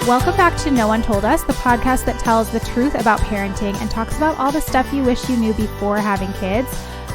Welcome back to No One Told Us, the podcast that tells the truth about parenting and talks about all the stuff you wish you knew before having kids.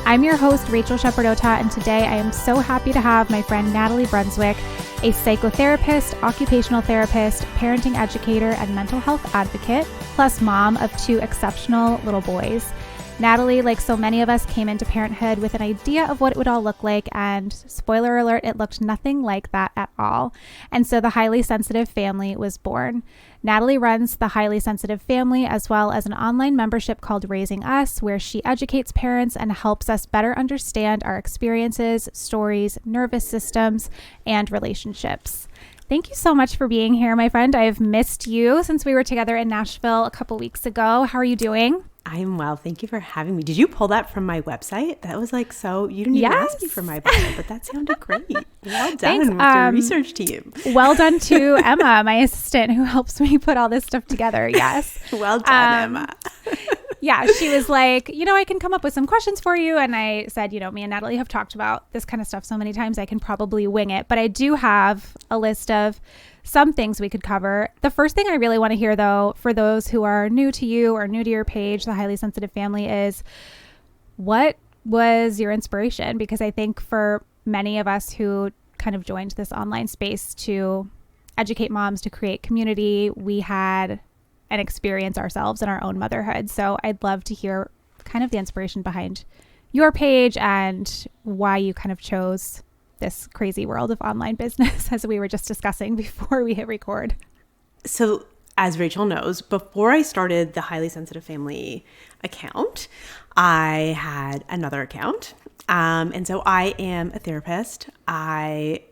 I'm your host, Rachael Shepard-Ohta, and today I am so happy to have my friend Natalie Brunswick, a psychotherapist, occupational therapist, parenting educator, and mental health advocate, plus mom of 2 exceptional little boys. Natalie, like so many of us, came into parenthood with an idea of what it would all look like, and spoiler alert, it looked nothing like that at all. And so the Highly Sensitive Family was born. Natalie runs the Highly Sensitive Family as well as an online membership called Raising Us, where she educates parents and helps us better understand our experiences, stories, nervous systems, and relationships. Thank you so much for being here, my friend. I've missed you since we were together in Nashville a couple weeks ago. How are you doing? I'm well. Thank you for having me. Did you pull that from my website? That was like, so you didn't even ask me for my bio, but that sounded great. Well done with your research team. Well done to Emma, my assistant, who helps me put all this stuff together. Yes. Well done, Emma. Yeah, she was like, I can come up with some questions for you. And I said, me and Natalie have talked about this kind of stuff so many times, I can probably wing it. But I do have a list of some things we could cover. The first thing I really want to hear, though, for those who are new to you or new to your page, the Highly Sensitive Family, is what was your inspiration? Because I think for many of us who kind of joined this online space to educate moms, to create community, we had an experience ourselves in our own motherhood. So I'd love to hear kind of the inspiration behind your page and why you kind of chose this crazy world of online business, as we were just discussing before we hit record. So as Rachel knows, before I started the Highly Sensitive Family account, I had another account. And so I am a therapist. I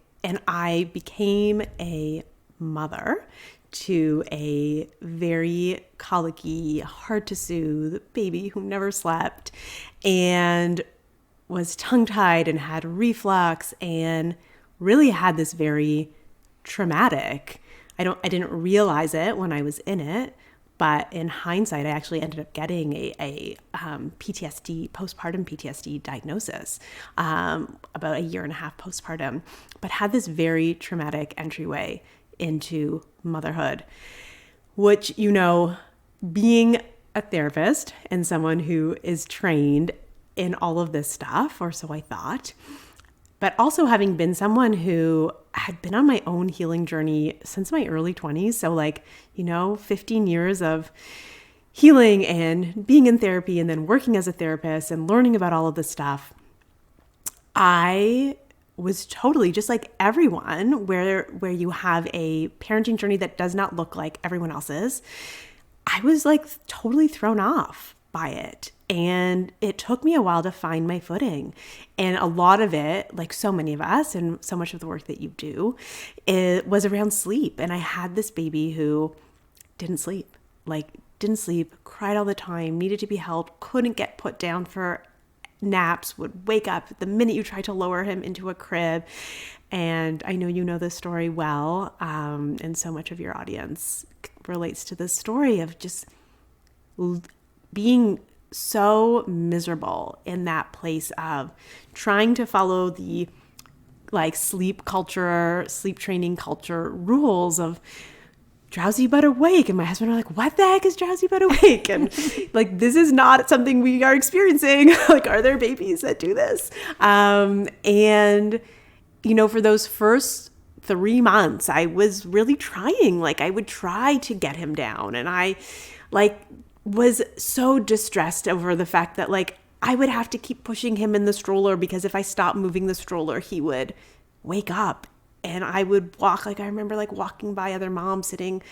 became a mother to a very colicky, hard to soothe baby who never slept and was tongue-tied and had reflux and really had this very traumatic, I didn't realize it when I was in it, but in hindsight, I actually ended up getting a PTSD, postpartum PTSD diagnosis about a year and a half postpartum, but had this very traumatic entryway into motherhood, which, being a therapist and someone who is trained in all of this stuff, or so I thought, but also having been someone who had been on my own healing journey since my early 20s. So 15 years of healing and being in therapy and then working as a therapist and learning about all of this stuff. I was totally just like everyone where you have a parenting journey that does not look like everyone else's. I was like totally thrown off by it. And it took me a while to find my footing. And a lot of it, like so many of us and so much of the work that you do, it was around sleep. And I had this baby who didn't sleep, cried all the time, needed to be held, couldn't get put down for naps, would wake up the minute you tried to lower him into a crib. And I know you know this story well. And so much of your audience relates to this story of just being so miserable in that place of trying to follow the sleep culture, sleep training culture rules of drowsy but awake. And my husband are like, what the heck is drowsy but awake? And this is not something we are experiencing. Are there babies that do this? And for those first 3 months, I was really trying. I would try to get him down, and I was so distressed over the fact that I would have to keep pushing him in the stroller, because if I stopped moving the stroller, he would wake up. And I would walk, I remember walking by other moms sitting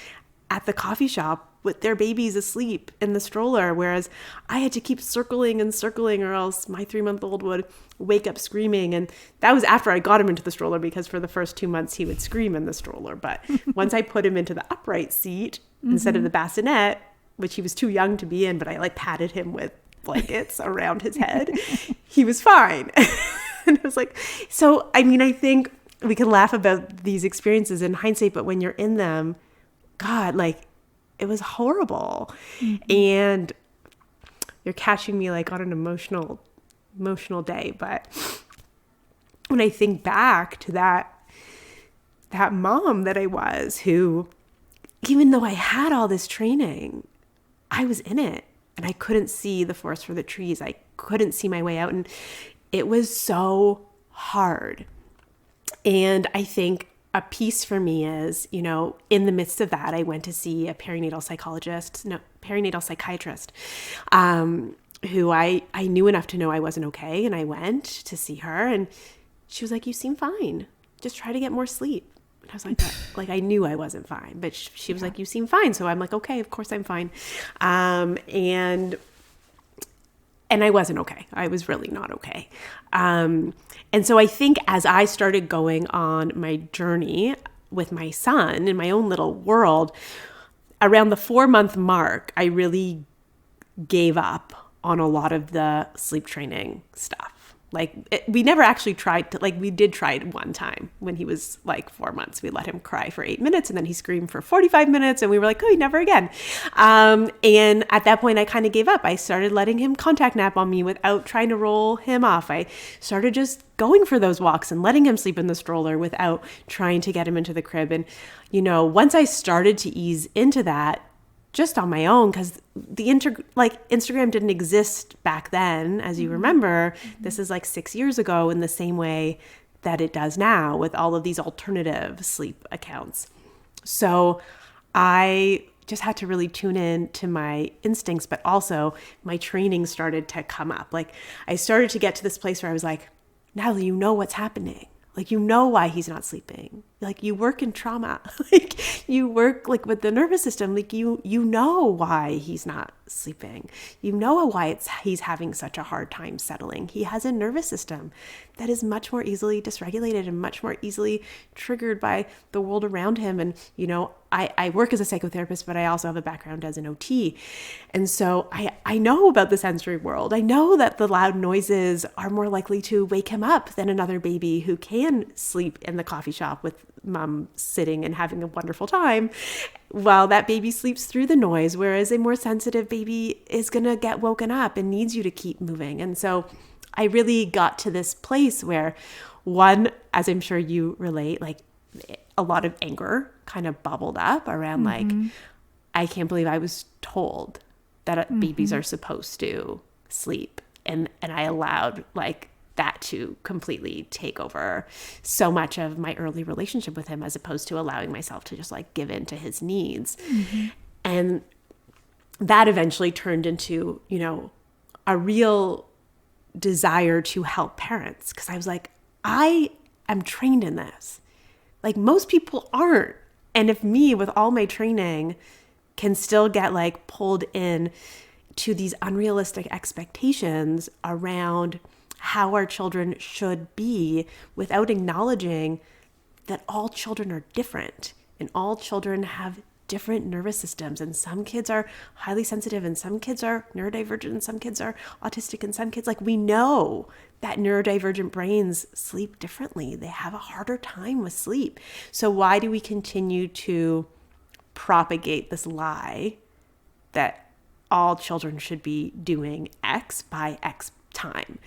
at the coffee shop with their babies asleep in the stroller, whereas I had to keep circling and circling, or else my 3-month-old would wake up screaming. And that was after I got him into the stroller, because for the first 2 months he would scream in the stroller. But once I put him into the upright seat instead of the bassinet, which he was too young to be in, but I patted him with blankets around his head, he was fine. And I was so, I think we can laugh about these experiences in hindsight, but when you're in them, God, it was horrible. Mm-hmm. And you're catching me on an emotional day. But when I think back to that mom that I was, who even though I had all this training, I was in it and I couldn't see the forest for the trees. I couldn't see my way out. And it was so hard. And I think a piece for me is, in the midst of that, I went to see a perinatal psychiatrist, who I knew enough to know I wasn't okay. And I went to see her and she was like, you seem fine. Just try to get more sleep. And I was like, like, I knew I wasn't fine, but she was like, you seem fine. So I'm like, okay, of course I'm fine. And I wasn't okay. I was really not okay. And so I think as I started going on my journey with my son in my own little world, around the 4-month mark, I really gave up on a lot of the sleep training stuff. We never actually tried to, we did try it one time when he was 4 months. We let him cry for 8 minutes and then he screamed for 45 minutes and we were like, oh, never again. And at that point I kind of gave up. I started letting him contact nap on me without trying to roll him off. I started just going for those walks and letting him sleep in the stroller without trying to get him into the crib. And, once I started to ease into that, just on my own, because the Instagram didn't exist back then, as you remember. This is 6 years ago, in the same way that it does now with all of these alternative sleep accounts. So I just had to really tune in to my instincts, but also my training started to come up. I started to get to this place where I was like, Natalie, you know what's happening. You know why he's not sleeping. You work in trauma. You work with the nervous system. You know why he's not sleeping. You know why he's having such a hard time settling. He has a nervous system that is much more easily dysregulated and much more easily triggered by the world around him. And, I work as a psychotherapist, but I also have a background as an OT. And so I know about the sensory world. I know that the loud noises are more likely to wake him up than another baby who can sleep in the coffee shop with mom sitting and having a wonderful time while that baby sleeps through the noise, whereas a more sensitive baby is going to get woken up and needs you to keep moving. And so I really got to this place where, one, as I'm sure you relate, a lot of anger kind of bubbled up around I can't believe I was told that babies are supposed to sleep. And I allowed that to completely take over so much of my early relationship with him, as opposed to allowing myself to just give in to his needs. And that eventually turned into, a real desire to help parents. Cause I was like, I am trained in this. Most people aren't. And if me, with all my training, can still get pulled in to these unrealistic expectations around how our children should be, without acknowledging that all children are different and all children have different nervous systems, and some kids are highly sensitive and some kids are neurodivergent and some kids are autistic and some kids, we know that neurodivergent brains sleep differently. They have a harder time with sleep. So why do we continue to propagate this lie that all children should be doing X by X time?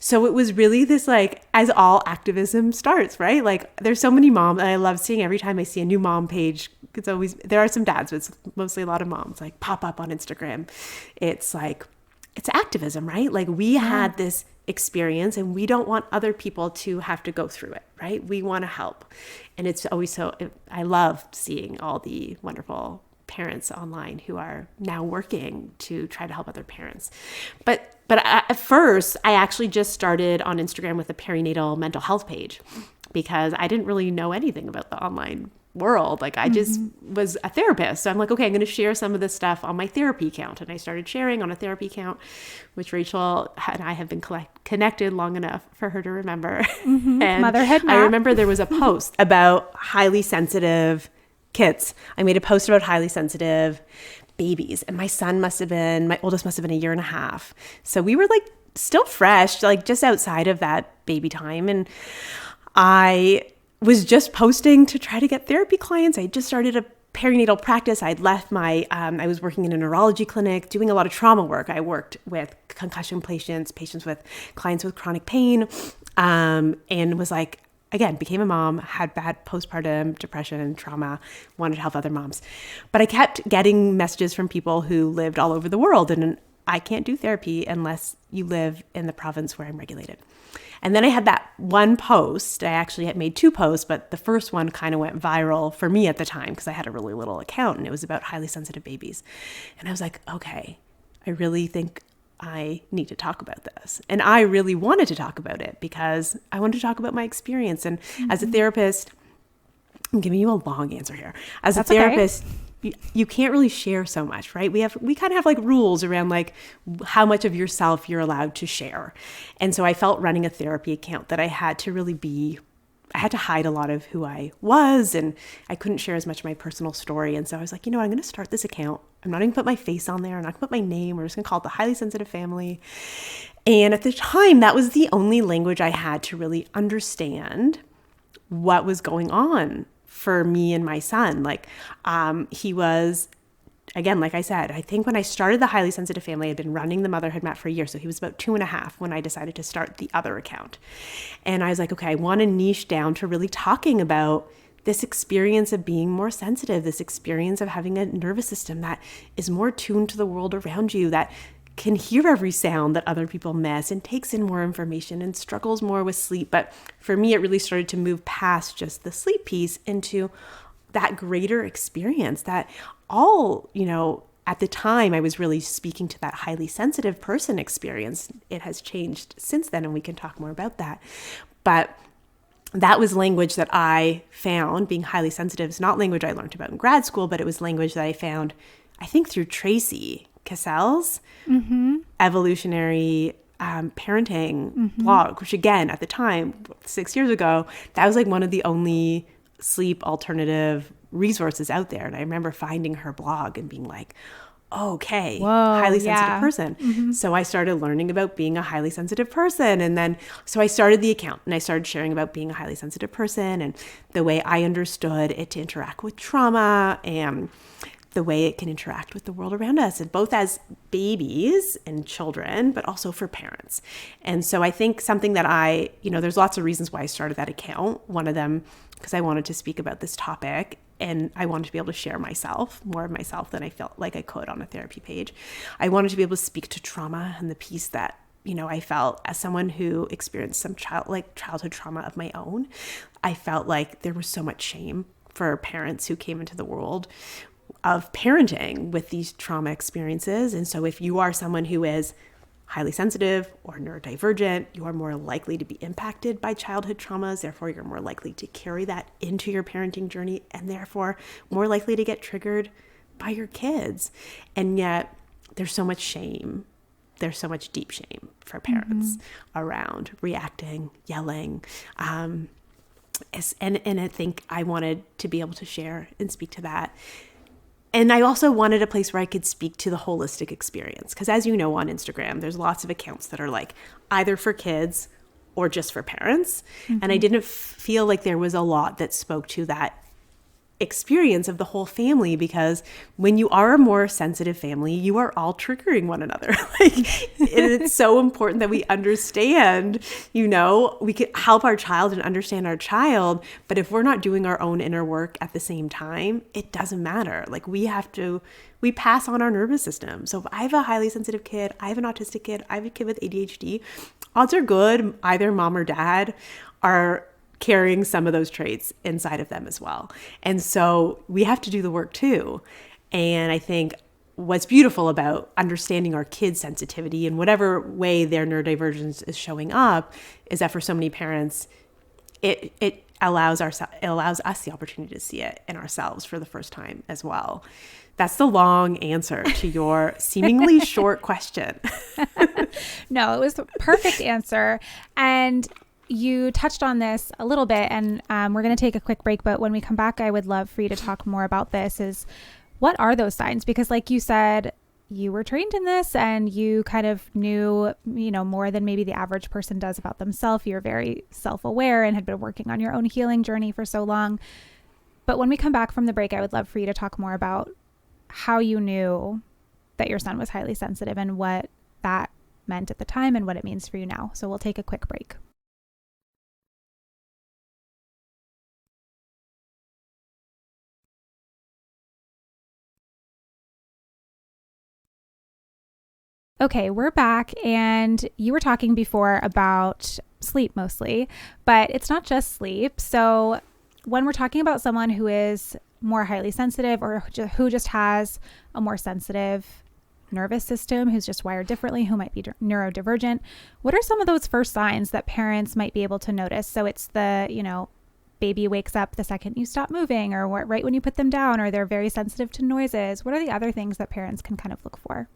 So it was really this, as all activism starts, right? There's so many moms, and I love seeing every time I see a new mom page. It's always, there are some dads, but it's mostly a lot of moms, pop up on Instagram. It's it's activism, right? We had this experience and we don't want other people to have to go through it, right? We want to help. And it's always I love seeing all the wonderful parents online who are now working to try to help other parents. But at first, I actually just started on Instagram with a perinatal mental health page because I didn't really know anything about the online world. I just was a therapist. So I'm like, okay, I'm going to share some of this stuff on my therapy account. And I started sharing on a therapy account, which Rachael and I have been connected long enough for her to remember. And Motherhood map. I remember there was a post about highly sensitive kids. I made a post about highly sensitive babies, and my oldest must have been 1.5 years. So we were still fresh, just outside of that baby time. And I was just posting to try to get therapy clients. I just started a perinatal practice. I'd left I was working in a neurology clinic, doing a lot of trauma work. I worked with concussion patients with clients with chronic pain, and was again, became a mom, had bad postpartum depression, trauma, wanted to help other moms. But I kept getting messages from people who lived all over the world, and I can't do therapy unless you live in the province where I'm regulated. And then I had that one post. I actually had made 2 posts, but the first one kind of went viral for me at the time because I had a really little account, and it was about highly sensitive babies. And I was like, okay, I really think I need to talk about this. And I really wanted to talk about it because I wanted to talk about my experience. And as a therapist, I'm giving you a long answer here. As a therapist, you can't really share so much, right? We kind of have like rules around like how much of yourself you're allowed to share. And so I felt running a therapy account that I had to hide a lot of who I was, and I couldn't share as much of my personal story. And so I was like, I'm going to start this account. I'm not going to put my face on there. I'm not going to put my name. We're just going to call it the Highly Sensitive Family. And at the time, that was the only language I had to really understand what was going on for me and my son. Like, he was, again, like I said, I think when I started the Highly Sensitive Family, I'd been running the Motherhood Map for a year. So he was about 2.5 when I decided to start the other account. And I was like, okay, I want to niche down to really talking about this experience of being more sensitive, this experience of having a nervous system that is more tuned to the world around you, that can hear every sound that other people miss and takes in more information and struggles more with sleep. But for me, it really started to move past just the sleep piece into that greater experience that all, at the time I was really speaking to that highly sensitive person experience. It has changed since then, and we can talk more about that. But that was language that I found. Being highly sensitive is not language I learned about in grad school, but it was language that I found, I think, through Tracy Cassell's evolutionary parenting blog, which again, at the time, 6 years ago, that was like one of the only sleep alternative resources out there. And I remember finding her blog and being like, okay, highly sensitive person. So I started learning about being a highly sensitive person. And then, so I started the account and I started sharing about being a highly sensitive person and the way I understood it to interact with trauma and the way it can interact with the world around us, and both as babies and children, but also for parents. And so I think something that there's lots of reasons why I started that account. One of them, because I wanted to speak about this topic and I wanted to be able to share more of myself than I felt like I could on a therapy page. I wanted to be able to speak to trauma and the piece that, I felt as someone who experienced some childhood trauma of my own. I felt like there was so much shame for parents who came into the world of parenting with these trauma experiences. And so if you are someone who is highly sensitive or neurodivergent, you are more likely to be impacted by childhood traumas. Therefore, you're more likely to carry that into your parenting journey and therefore more likely to get triggered by your kids. And yet there's so much shame. There's so much deep shame for parents around reacting, yelling. And I think I wanted to be able to share and speak to that. And I also wanted a place where I could speak to the holistic experience. Because as you know, on Instagram, there's lots of accounts that are like either for kids or just for parents. And I didn't feel like there was a lot that spoke to that experience of the whole family, because when you are a more sensitive family, you are all triggering one another. It's so important that we understand, we can help our child and understand our child, but if we're not doing our own inner work at the same time, it doesn't matter. We pass on our nervous system. So if I have a highly sensitive kid, I have an autistic kid, I have a kid with ADHD, odds are good either mom or dad are carrying some of those traits inside of them as well. And so we have to do the work too. And I think what's beautiful about understanding our kids' sensitivity in whatever way their neurodivergence is showing up is that for so many parents, it allows us the opportunity to see it in ourselves for the first time as well. That's the long answer to your seemingly short question. No, it was the perfect answer. And you touched on this a little bit, and we're going to take a quick break. But when we come back, I would love for you to talk more about this. What are those signs? Because like you said, you were trained in this and you kind of knew, more than maybe the average person does about themselves. You're very self-aware and had been working on your own healing journey for so long. But when we come back from the break, I would love for you to talk more about how you knew that your son was highly sensitive and what that meant at the time and what it means for you now. So we'll take a quick break. Okay, we're back, and you were talking before about sleep mostly, but it's not just sleep. So when we're talking about someone who is more highly sensitive or who just has a more sensitive nervous system, who's just wired differently, who might be neurodivergent, what are some of those first signs that parents might be able to notice? So it's the, baby wakes up the second you stop moving, or right when you put them down, or they're very sensitive to noises. What are the other things that parents can kind of look for?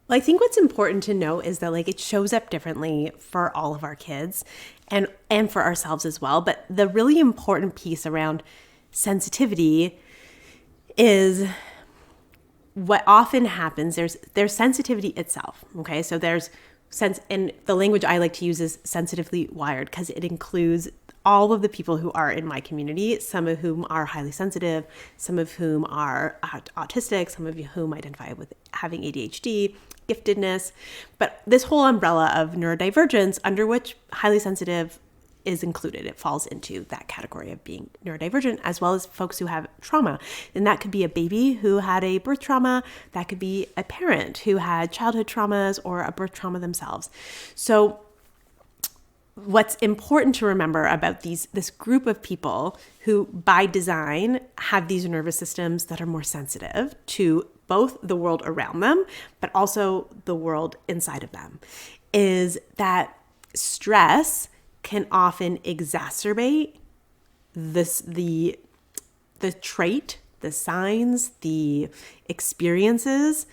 Well, I think what's important to know is that it shows up differently for all of our kids and for ourselves as well. But the really important piece around sensitivity is what often happens. There's sensitivity itself. Okay. So there's sense, and the language I like to use is sensitively wired, because it includes all of the people who are in my community, some of whom are highly sensitive, some of whom are autistic, some of whom identify with having ADHD, giftedness, but this whole umbrella of neurodivergence under which highly sensitive is included. It falls into that category of being neurodivergent, as well as folks who have trauma. And that could be a baby who had a birth trauma. That could be a parent who had childhood traumas or a birth trauma themselves. So what's important to remember about this group of people who by design have these nervous systems that are more sensitive to both the world around them, but also the world inside of them, is that stress can often exacerbate the trait, the signs, the experiences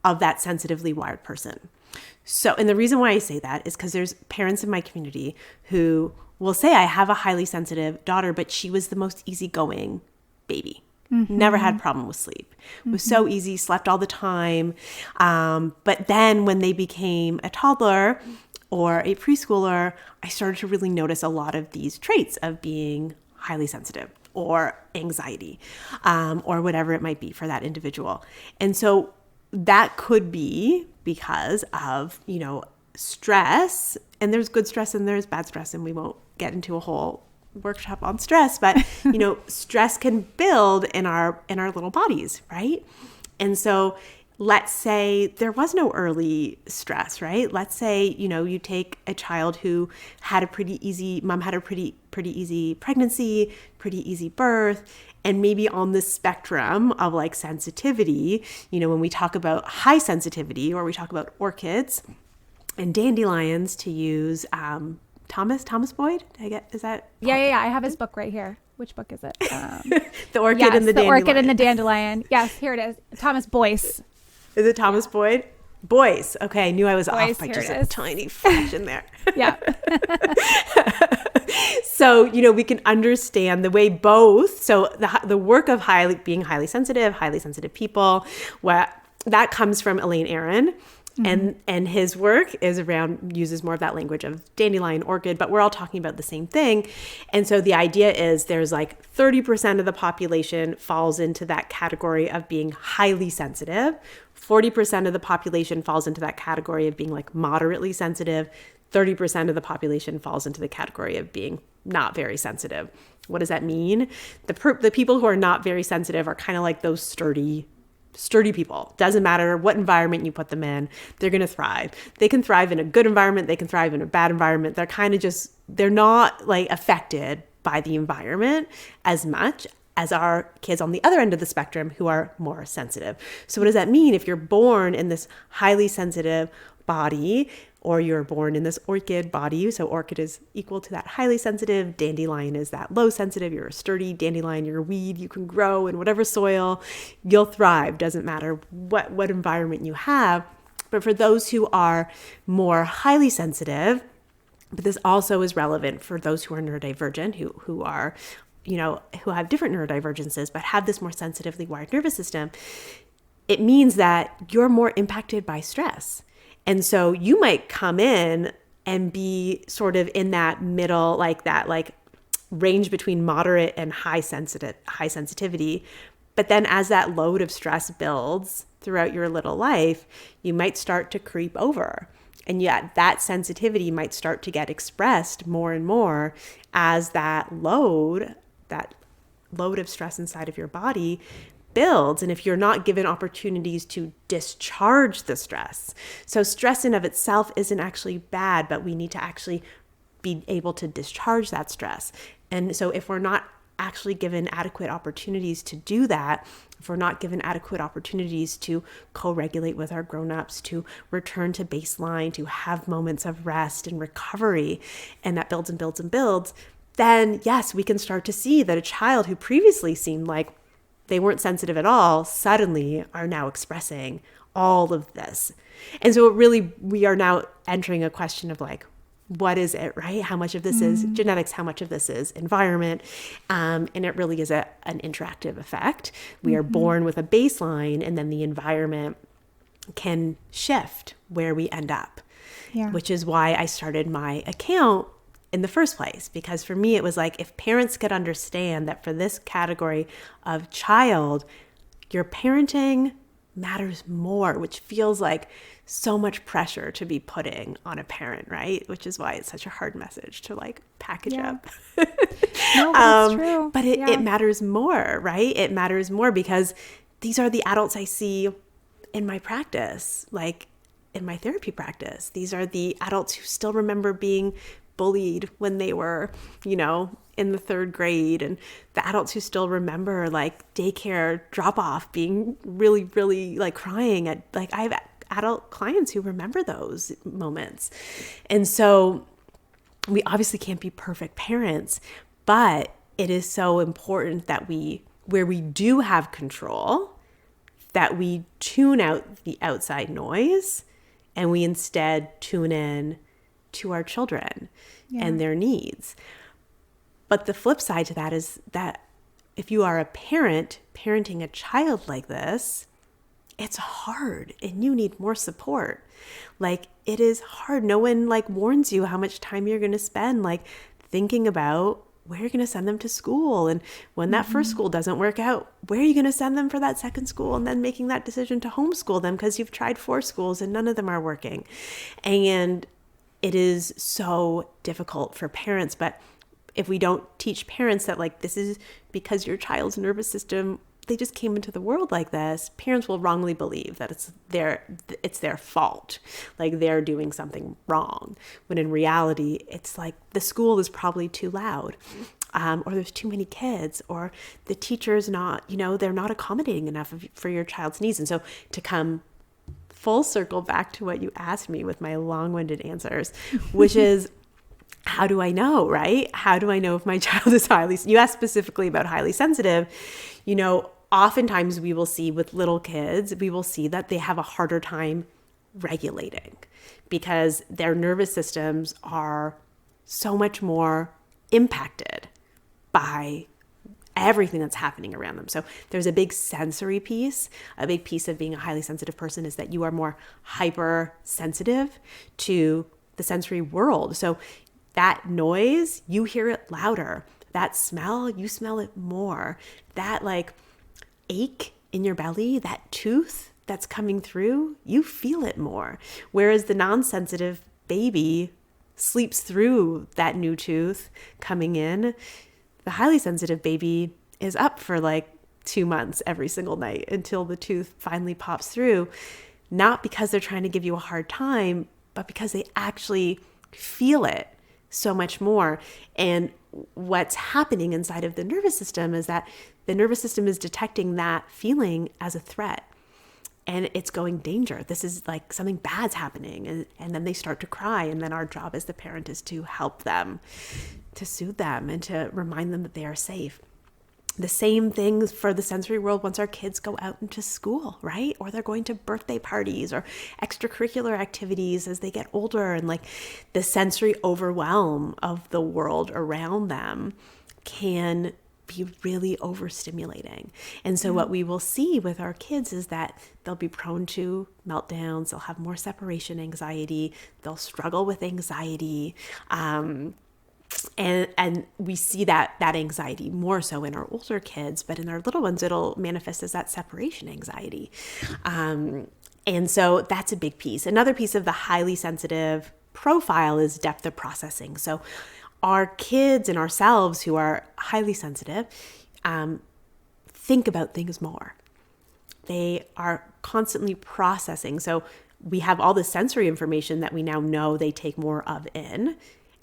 of that sensitively wired person. So, and the reason why I say that is because there's parents in my community who will say, I have a highly sensitive daughter, but she was the most easygoing baby. Mm-hmm. Never had a problem with sleep. It was so easy, slept all the time. But then when they became a toddler or a preschooler, I started to really notice a lot of these traits of being highly sensitive or anxiety, or whatever it might be for that individual. And so that could be because of, stress, and there's good stress and there's bad stress, and we won't get into a whole workshop on stress, but stress can build in our little bodies, right? And so let's say there was no early stress, right? Let's say, you take a child who had a pretty easy easy pregnancy, pretty easy birth, and maybe on the spectrum of sensitivity, when we talk about high sensitivity, or we talk about orchids and dandelions, to use Thomas Boyd, is that? Yeah. I have his book right here. Which book is it? The Orchid and the Dandelion. The Orchid and the Dandelion. Yes, here it is. Thomas Boyce. Is it Thomas Boyd? Boyce. Okay, I knew I was Boyce, off by just a tiny fraction there. Yeah. So, we can understand the way both, so the work of being highly sensitive people, that comes from Elaine Aron. Mm-hmm. And his work uses more of that language of dandelion, orchid, but we're all talking about the same thing. And so the idea is there's 30% of the population falls into that category of being highly sensitive. 40% of the population falls into that category of being moderately sensitive. 30% of the population falls into the category of being not very sensitive. What does that mean? The people who are not very sensitive are kind of like those sturdy people. Doesn't matter what environment you put them in, they're going to thrive. They can thrive in a good environment. They can thrive in a bad environment. They're kind of they're not affected by the environment as much as our kids on the other end of the spectrum who are more sensitive. So what does that mean? If you're born in this highly sensitive body, or you're born in this orchid body, so orchid is equal to that highly sensitive, dandelion is that low sensitive, you're a sturdy dandelion, you're a weed, you can grow in whatever soil, you'll thrive, doesn't matter what environment you have. But for those who are more highly sensitive, but this also is relevant for those who are neurodivergent, who are, who have different neurodivergences, but have this more sensitively wired nervous system, it means that you're more impacted by stress. And so you might come in and be sort of in that middle, range between moderate and high sensitivity. But then as that load of stress builds throughout your little life, you might start to creep over. And yet that sensitivity might start to get expressed more and more as that load of stress inside of your body builds. And if you're not given opportunities to discharge the stress, so stress in of itself isn't actually bad, but we need to actually be able to discharge that stress. And so if we're not actually given adequate opportunities to do that, if we're not given adequate opportunities to co-regulate with our grown-ups, to return to baseline, to have moments of rest and recovery, and that builds and builds and builds, then yes, we can start to see that a child who previously seemed like they weren't sensitive at all suddenly are now expressing all of this. And so we are now entering a question of like, what is it, right? How much of this is genetics? How much of this is environment? And it really is an interactive effect. We are born with a baseline, and then the environment can shift where we end up, which is why I started my account in the first place. Because for me, it was like, if parents could understand that for this category of child, your parenting matters more, which feels like so much pressure to be putting on a parent, right? Which is why it's such a hard message to like package up. No, but it's true. But it matters more, right? It matters more because these are the adults I see in my practice, like in my therapy practice. These are the adults who still remember being bullied when they were, in the 3rd grade, and the adults who still remember like daycare drop off being really, really like crying at, like, I have adult clients who remember those moments. And so we obviously can't be perfect parents, but it is so important that where we do have control, that we tune out the outside noise and we instead tune in to our children and their needs. But the flip side to that is that if you are a parent parenting a child like this, it's hard and you need more support. Like, it is hard. No one like warns you how much time you're going to spend like thinking about where you're going to send them to school. And when that first school doesn't work out, where are you going to send them for that second school? And then making that decision to homeschool them because you've tried 4 schools and none of them are working. And it is so difficult for parents. But if we don't teach parents that like, this is because your child's nervous system, they just came into the world like this, parents will wrongly believe that it's their fault, like they're doing something wrong, when in reality it's like the school is probably too loud, or there's too many kids, or the teacher's not, they're not accommodating enough for your child's needs. And so to come full circle back to what you asked me with my long-winded answers, which is, how do I know, right? How do I know if my child is you asked specifically about highly sensitive, oftentimes we will see with little kids, we will see that they have a harder time regulating because their nervous systems are so much more impacted by everything that's happening around them. So there's a big sensory piece. A big piece of being a highly sensitive person is that you are more hypersensitive to the sensory world. So that noise, you hear it louder. That smell, you smell it more. That like ache in your belly, that tooth that's coming through, you feel it more. Whereas the non-sensitive baby sleeps through that new tooth coming in. The highly sensitive baby is up for like 2 months every single night until the tooth finally pops through, not because they're trying to give you a hard time, but because they actually feel it so much more. And what's happening inside of the nervous system is that the nervous system is detecting that feeling as a threat. And it's going danger. This is like something bad's happening. And then they start to cry. And then our job as the parent is to help them, to soothe them, and to remind them that they are safe. The same thing for the sensory world once our kids go out into school, right? Or they're going to birthday parties or extracurricular activities as they get older. And like the sensory overwhelm of the world around them can be really overstimulating. And so what we will see with our kids is that they'll be prone to meltdowns, they'll have more separation anxiety, they'll struggle with anxiety. And we see that anxiety more so in our older kids, but in our little ones, it'll manifest as that separation anxiety. And so that's a big piece. Another piece of the highly sensitive profile is depth of processing. So our kids and ourselves who are highly sensitive think about things more. they are constantly processing. So we have all the sensory information that we now know they take more of in.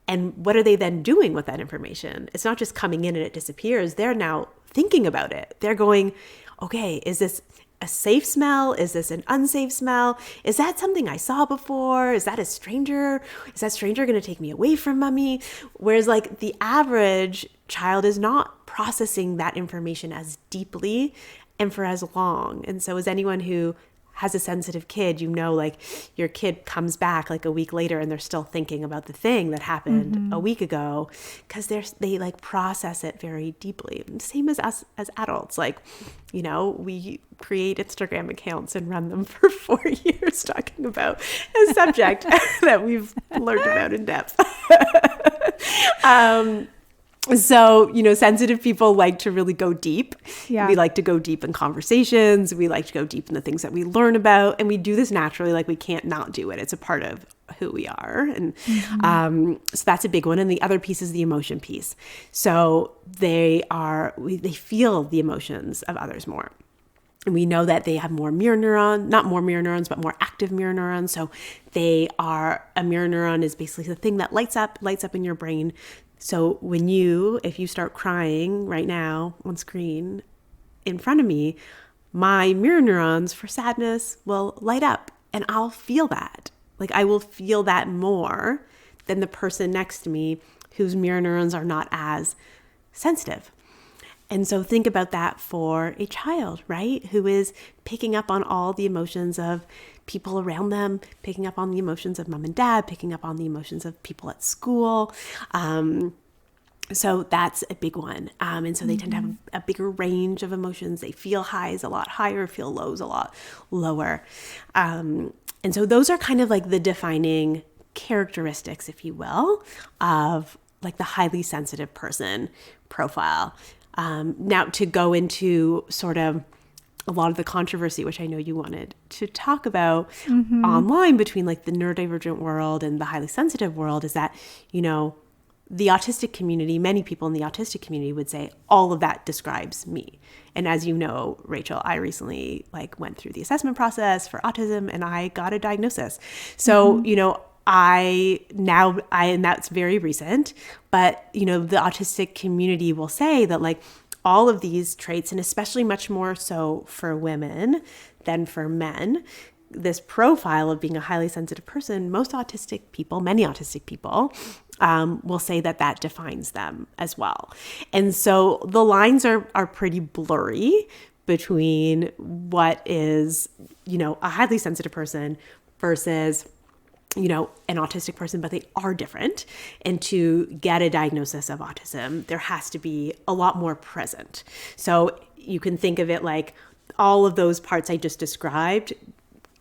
And what are they then doing with that information? It's not just coming in and it disappears. They're now thinking about it. They're going, okay, is this a safe smell? Is this an unsafe smell? Is that something I saw before? Is that a stranger? Is that stranger going to take me away from mommy? Whereas like the average child is not processing that information as deeply and for as long. And so as anyone who has a sensitive kid, you know, like your kid comes back like a week later and they're still thinking about the thing that happened a week ago because they like process it very deeply. Same as us as adults. Like, you know, we create Instagram accounts and run them for 4 years talking about a subject that we've learned about in depth. So, you know, sensitive people like to really go deep. Yeah. We like to go deep in conversations. We like to go deep in the things that we learn about. And we do this naturally. Like we can't not do it. It's a part of who we are. And so that's a big one. And the other piece is the emotion piece. So they feel the emotions of others more. And we know that they have more mirror neurons, not more mirror neurons, but more active mirror neurons. So a mirror neuron is basically the thing that lights up in your brain. So if you start crying right now on screen in front of me, my mirror neurons for sadness will light up and I'll feel that. Like I will feel that more than the person next to me whose mirror neurons are not as sensitive. And so think about that for a child, right? Who is picking up on all the emotions of people around them, picking up on the emotions of mom and dad, picking up on the emotions of people at school. So that's a big one. And so they tend to have a bigger range of emotions. They feel highs a lot higher, feel lows a lot lower. And so those are kind of like the defining characteristics, if you will, of like the highly sensitive person profile. Now to go into sort of a lot of the controversy, which I know you wanted to talk about online between like the neurodivergent world and the highly sensitive world, is that, you know, the autistic community, many people in the autistic community would say all of that describes me. And as you know, Rachel, I recently like went through the assessment process for autism and I got a diagnosis. So, you know, and that's very recent, but you know, the autistic community will say that like all of these traits, and especially much more so for women than for men, this profile of being a highly sensitive person, many autistic people will say that defines them as well. And so the lines are pretty blurry between what is, you know, a highly sensitive person versus, you know, an autistic person, but they are different. And to get a diagnosis of autism, there has to be a lot more present. So you can think of it like all of those parts I just described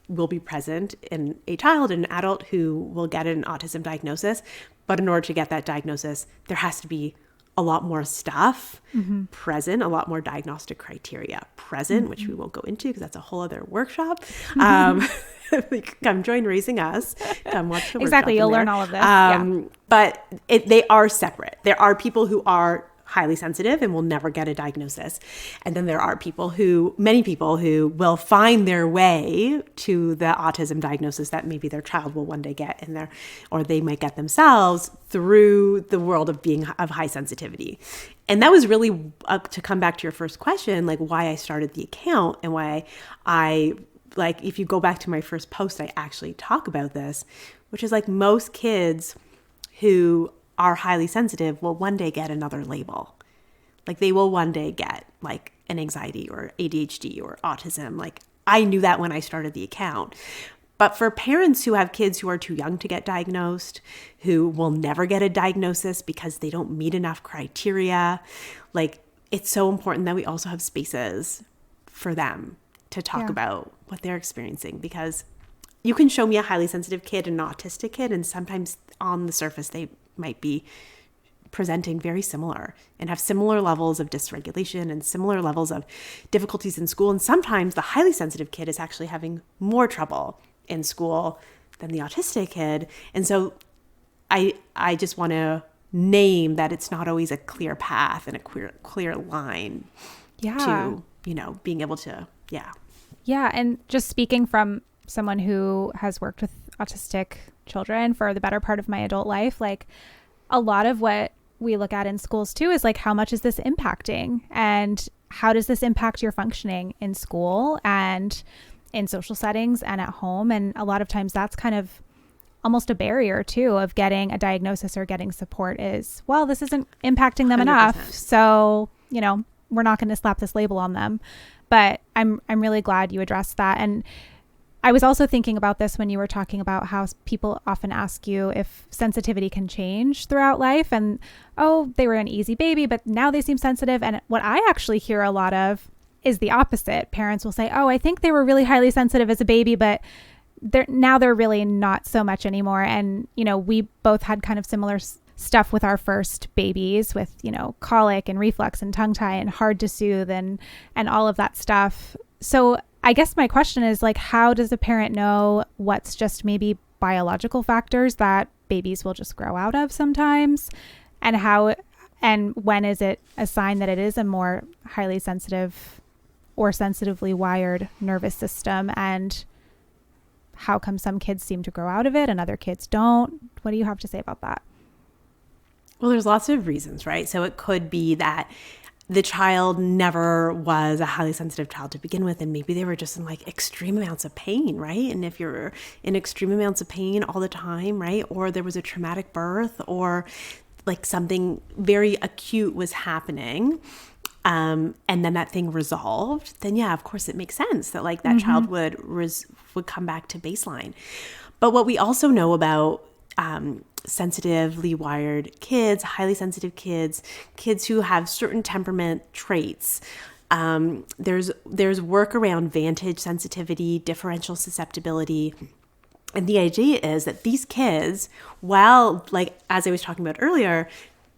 will be present in a child and an adult who will get an autism diagnosis. But in order to get that diagnosis, there has to be a lot more stuff present, a lot more diagnostic criteria present, which we won't go into because that's a whole other workshop. Come join Raising Us. Come watch the exactly. You'll learn all of this. But they are separate. There are people who are highly sensitive and will never get a diagnosis. And then there are many people who will find their way to the autism diagnosis that maybe their child will one day get or they might get themselves through the world of high sensitivity. And that was really to come back to your first question, like why I started the account and why if you go back to my first post, I actually talk about this, which is like most kids who are highly sensitive will one day get another label. Like they will one day get like an anxiety or ADHD or autism. Like I knew that when I started the account. But for parents who have kids who are too young to get diagnosed, who will never get a diagnosis because they don't meet enough criteria, like it's so important that we also have spaces for them to talk about what they're experiencing, because you can show me a highly sensitive kid and an autistic kid, and sometimes on the surface they might be presenting very similar and have similar levels of dysregulation and similar levels of difficulties in school. And sometimes the highly sensitive kid is actually having more trouble in school than the autistic kid. And so I just want to name that it's not always a clear path and a clear line to, you know, being able to, Yeah. And just speaking from someone who has worked with autistic children for the better part of my adult life, like a lot of what we look at in schools too is like, how much is this impacting, and how does this impact your functioning in school and in social settings and at home? And a lot of times that's kind of almost a barrier too of getting a diagnosis or getting support is, well, this isn't impacting them 100%. enough. So, we're not going to slap this label on them. But I'm really glad you addressed that. And I was also thinking about this when you were talking about how people often ask you if sensitivity can change throughout life, and, oh, they were an easy baby, but now they seem sensitive. And what I actually hear a lot of is the opposite. Parents will say, oh, I think they were really highly sensitive as a baby, but they're really not so much anymore. And, we both had kind of similar stuff with our first babies with, colic and reflux and tongue tie and hard to soothe and all of that stuff. So I guess my question is, like, how does a parent know what's just maybe biological factors that babies will just grow out of sometimes, and when is it a sign that it is a more highly sensitive or sensitively wired nervous system, and how come some kids seem to grow out of it and other kids don't? What do you have to say about that? Well, there's lots of reasons, right? So it could be that the child never was a highly sensitive child to begin with, and maybe they were just in like extreme amounts of pain, right? And if you're in extreme amounts of pain all the time, right? Or there was a traumatic birth, or like something very acute was happening, and then that thing resolved, then yeah, of course it makes sense that like that child would come back to baseline. But what we also know about sensitively wired kids, highly sensitive kids who have certain temperament traits. There's work around vantage sensitivity, differential susceptibility. And the idea is that these kids, while, like, as I was talking about earlier,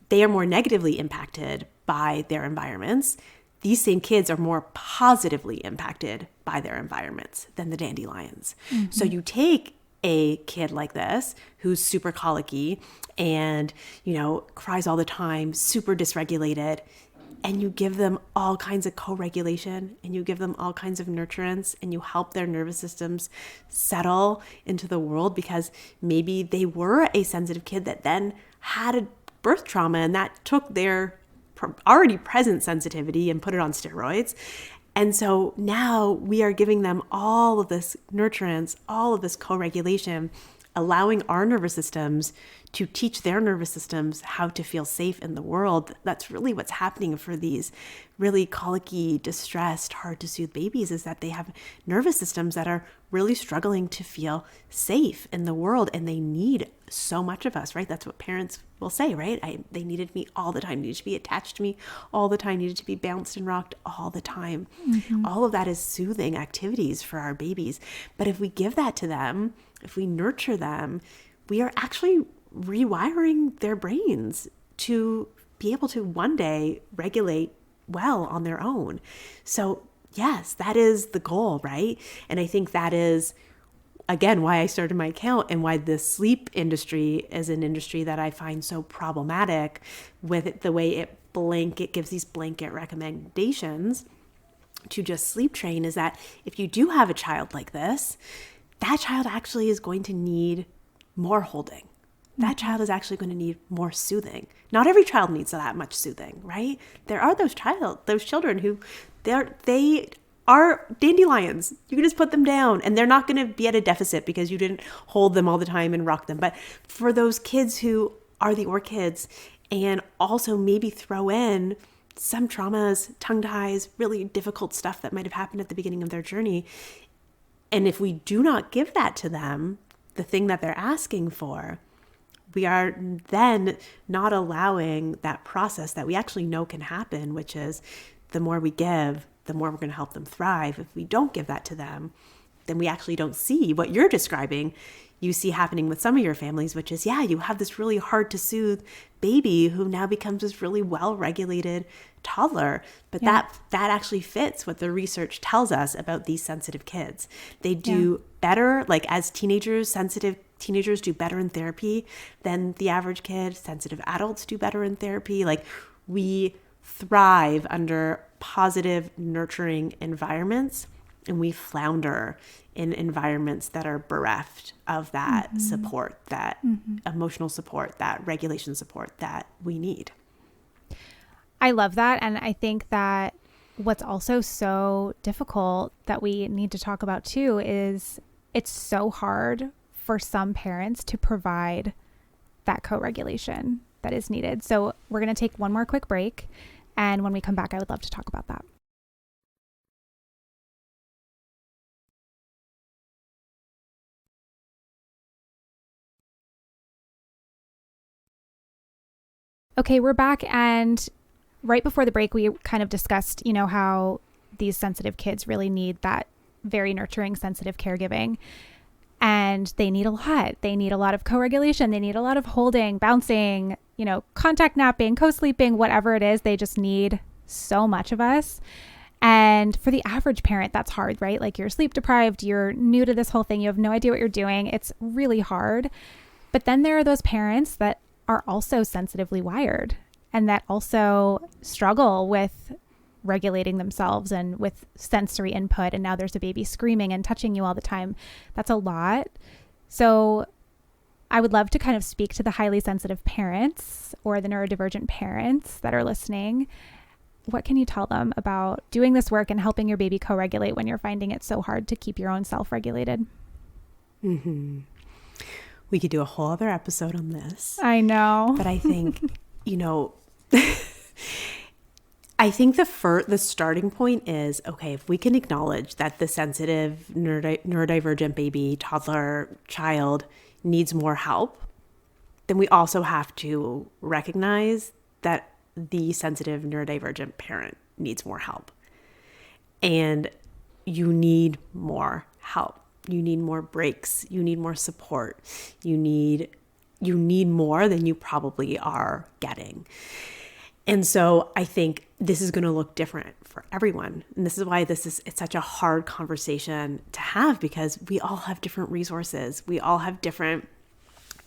they are more negatively impacted by their environments, these same kids are more positively impacted by their environments than the dandelions. Mm-hmm. So you take a kid like this who's super colicky and, cries all the time, super dysregulated, and you give them all kinds of co-regulation and you give them all kinds of nurturance and you help their nervous systems settle into the world, because maybe they were a sensitive kid that then had a birth trauma and that took their already present sensitivity and put it on steroids. And so now we are giving them all of this nurturance, all of this co-regulation, allowing our nervous systems to teach their nervous systems how to feel safe in the world. That's really what's happening for these really colicky, distressed, hard to soothe babies, is that they have nervous systems that are really struggling to feel safe in the world, and they need so much of us, right? That's what parents will say, right? They needed me all the time, needed to be attached to me all the time, needed to be bounced and rocked all the time. Mm-hmm. All of that is soothing activities for our babies. But if we give that to them, if we nurture them, we are actually rewiring their brains to be able to one day regulate well on their own. So yes, that is the goal, right? And I think that is, again, why I started my account and why the sleep industry is an industry that I find so problematic with it, the way it gives these blanket recommendations to just sleep train, is that if you do have a child like this, that child actually is going to need more holding. That child is actually going to need more soothing. Not every child needs that much soothing, right? There are those children who they are dandelions. You can just put them down and they're not going to be at a deficit because you didn't hold them all the time and rock them. But for those kids who are the orchids and also maybe throw in some traumas, tongue ties, really difficult stuff that might have happened at the beginning of their journey, and if we do not give that to them, the thing that they're asking for, we are then not allowing that process that we actually know can happen, which is the more we give, the more we're going to help them thrive. If we don't give that to them, then we actually don't see what you're describing. You see happening with some of your families, which is, you have this really hard to soothe baby who now becomes this really well-regulated toddler. But that actually fits what the research tells us about these sensitive kids. They do better, like as teenagers, sensitive teenagers do better in therapy than the average kid. Sensitive adults do better in therapy. Like, we thrive under positive, nurturing environments And we flounder in environments that are bereft of that support, that emotional support, that regulation support that we need. I love that. And I think that what's also so difficult that we need to talk about too is it's so hard for some parents to provide that co-regulation that is needed. So we're going to take one more quick break. And when we come back, I would love to talk about that. Okay, we're back. And right before the break, we kind of discussed, how these sensitive kids really need that very nurturing, sensitive caregiving. And they need a lot. They need a lot of co-regulation. They need a lot of holding, bouncing, contact napping, co-sleeping, whatever it is. They just need so much of us. And for the average parent, that's hard, right? Like you're sleep deprived, you're new to this whole thing, you have no idea what you're doing. It's really hard. But then there are those parents that are also sensitively wired and that also struggle with regulating themselves and with sensory input. And now there's a baby screaming and touching you all the time. That's a lot. So I would love to kind of speak to the highly sensitive parents or the neurodivergent parents that are listening. What can you tell them about doing this work and helping your baby co-regulate when you're finding it so hard to keep your own self-regulated? We could do a whole other episode on this. I know. But I think, I think the starting point is, okay, if we can acknowledge that the sensitive neurodivergent baby, toddler, child needs more help, then we also have to recognize that the sensitive neurodivergent parent needs more help. And you need more help. You need more breaks. You need more support. You need more than you probably are getting. And so I think this is going to look different for everyone. And this is why it's such a hard conversation to have, because we all have different resources. We all have different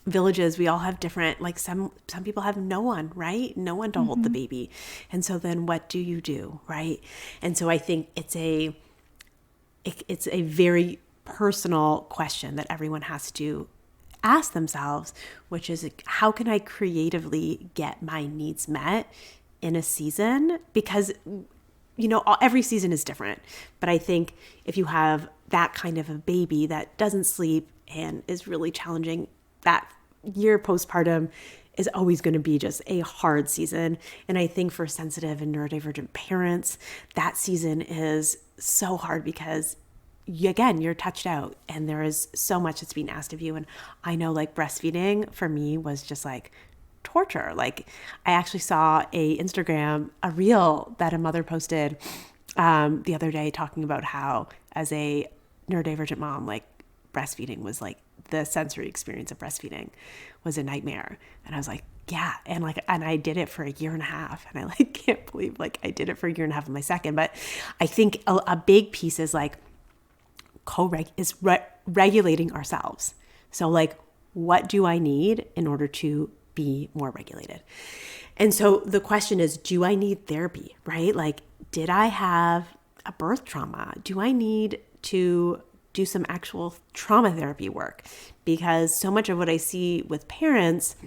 villages. We all have different, like some people have no one, right? No one to hold the baby. And so then what do you do, right? And so I think it's a very personal question that everyone has to ask themselves, which is, how can I creatively get my needs met in a season? Because, every season is different. But I think if you have that kind of a baby that doesn't sleep and is really challenging, that year postpartum is always going to be just a hard season. And I think for sensitive and neurodivergent parents, that season is so hard because you're touched out and there is so much that's being asked of you. And I know like breastfeeding for me was just like torture. Like I actually saw a reel that a mother posted the other day talking about how as a neurodivergent mom, like breastfeeding was like the sensory experience of breastfeeding was a nightmare. And I was like, yeah. And I did it for a year and a half. And I like, can't believe like I did it for a year and a half of my second. But I think a big piece is like, regulating ourselves. So like, what do I need in order to be more regulated? And so the question is, do I need therapy, right? Like, did I have a birth trauma? Do I need to do some actual trauma therapy work? Because so much of what I see with parents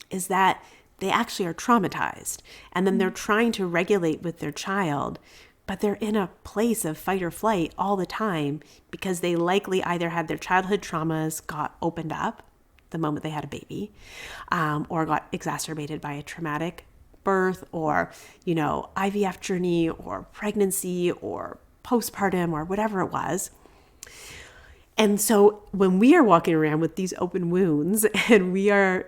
is that they actually are traumatized and then they're trying to regulate with their child, but they're in a place of fight or flight all the time because they likely either had their childhood traumas got opened up the moment they had a baby, or got exacerbated by a traumatic birth or, IVF journey or pregnancy or postpartum or whatever it was. And so when we are walking around with these open wounds and we are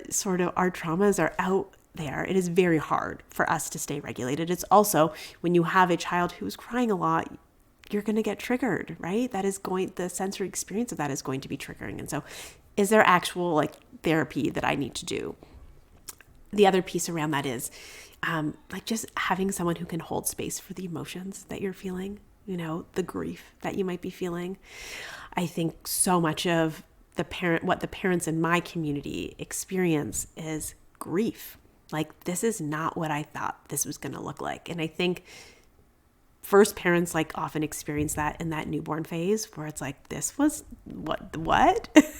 our traumas are out there, it is very hard for us to stay regulated. It's also when you have a child who's crying a lot, you're going to get triggered, right? The sensory experience of that is going to be triggering. And so is there actual like therapy that I need to do? The other piece around that is just having someone who can hold space for the emotions that you're feeling, the grief that you might be feeling. I think so much of what the parents in my community experience is grief. Like, this is not what I thought this was going to look like. And I think first parents like often experience that in that newborn phase where it's like, this was what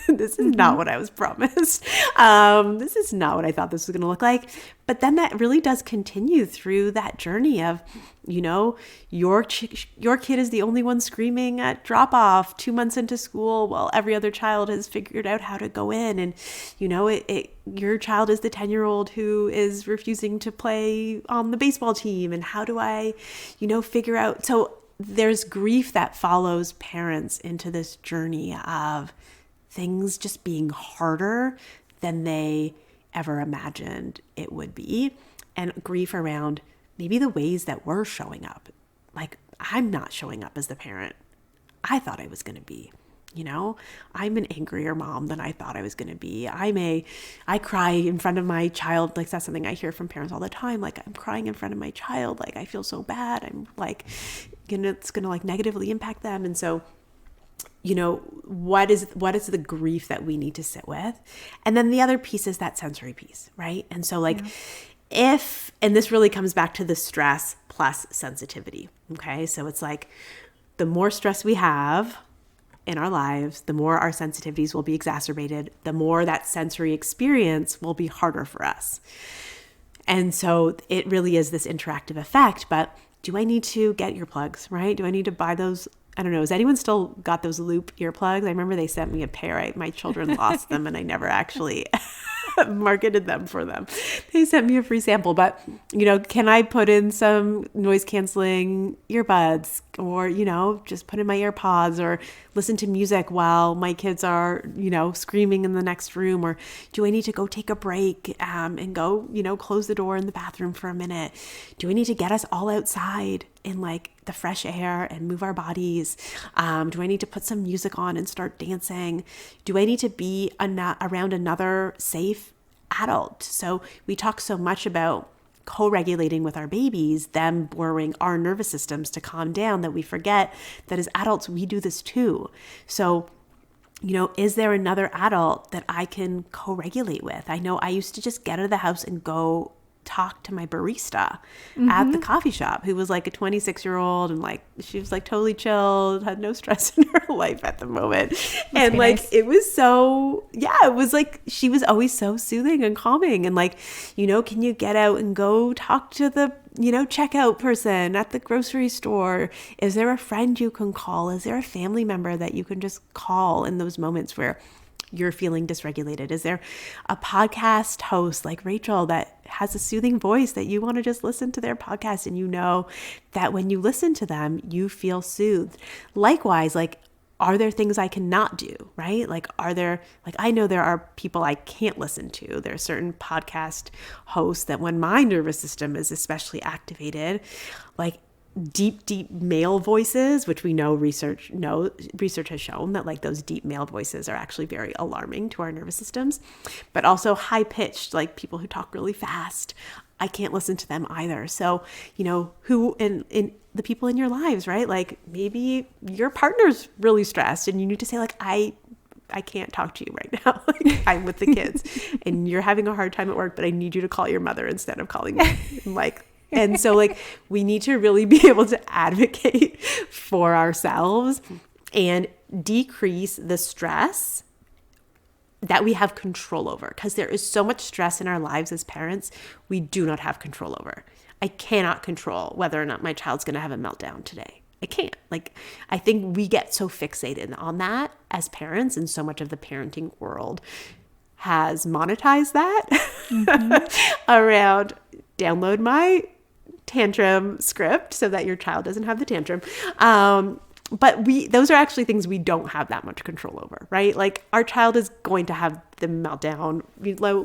this is not what I was promised. This is not what I thought this was going to look like. But then that really does continue through that journey of, you know, your kid is the only one screaming at drop off 2 months into school while every other child has figured out how to go in. And, you know, your child is the 10-year-old who is refusing to play on the baseball team. And how do I, you know, figure out? So there's grief that follows parents into this journey of things just being harder than they ever imagined it would be, and grief around maybe the ways that we're showing up. Like, I'm not showing up as the parent I thought I was going to be. You know, I'm an angrier mom than I thought I was going to be. I cry in front of my child. Like, that's something I hear from parents all the time. Like, I'm crying in front of my child. Like, I feel so bad. I'm like, it's going to like negatively impact them. And so, you know, what is the grief that we need to sit with? And then the other piece is that sensory piece, right? And so like, and this really comes back to the stress plus sensitivity. Okay. So it's like, the more stress we have in our lives, the more our sensitivities will be exacerbated, the more that sensory experience will be harder for us. And so it really is this interactive effect. But do I need to get earplugs, right? Do I need to buy those? I don't know. Has anyone still got those loop earplugs? I remember they sent me a pair. My children lost them and I never actually marketed them for them. They sent me a free sample, but, you know, can I put in some noise canceling earbuds, or, you know, just put in my AirPods, or listen to music while my kids are, you know, screaming in the next room? Or do I need to go take a break and go, you know, close the door in the bathroom for a minute? Do I need to get us all outside in like the fresh air and move our bodies? Do I need to put some music on and start dancing? Do I need to be around another safe adult? So we talk so much about co-regulating with our babies, them borrowing our nervous systems to calm down, that we forget that as adults, we do this too. So, you know, is there another adult that I can co-regulate with? I know I used to just get out of the house and go talk to my barista at the coffee shop, who was like a 26-year-old, and like she was like totally chilled, had no stress in her life at the moment. And like nice. It was so, yeah, it was like she was always so soothing and calming. And like, you know, can you get out and go talk to the, you know, checkout person at the grocery store? Is there a friend you can call? Is there a family member that you can just call in those moments where you're feeling dysregulated? Is there a podcast host like Rachael that has a soothing voice that you want to just listen to their podcast, and you know that when you listen to them, you feel soothed? Likewise, like, are there things I cannot do, right? Like, I know there are people I can't listen to. There are certain podcast hosts that when my nervous system is especially activated, like deep male voices, which we know research has shown that like those deep male voices are actually very alarming to our nervous systems, but also high pitched, like people who talk really fast. I can't listen to them either. So, you know, who in the people in your lives, right? Like maybe your partner's really stressed and you need to say like, I can't talk to you right now. Like, I'm with the kids and you're having a hard time at work, but I need you to call your mother instead of calling me. Like, and so like we need to really be able to advocate for ourselves and decrease the stress that we have control over, because there is so much stress in our lives as parents we do not have control over. I cannot control whether or not my child's going to have a meltdown today. I can't. Like, I think we get so fixated on that as parents, and so much of the parenting world has monetized that around download my tantrum script so that your child doesn't have the tantrum. But those are actually things we don't have that much control over, right? Like, our child is going to have the meltdown,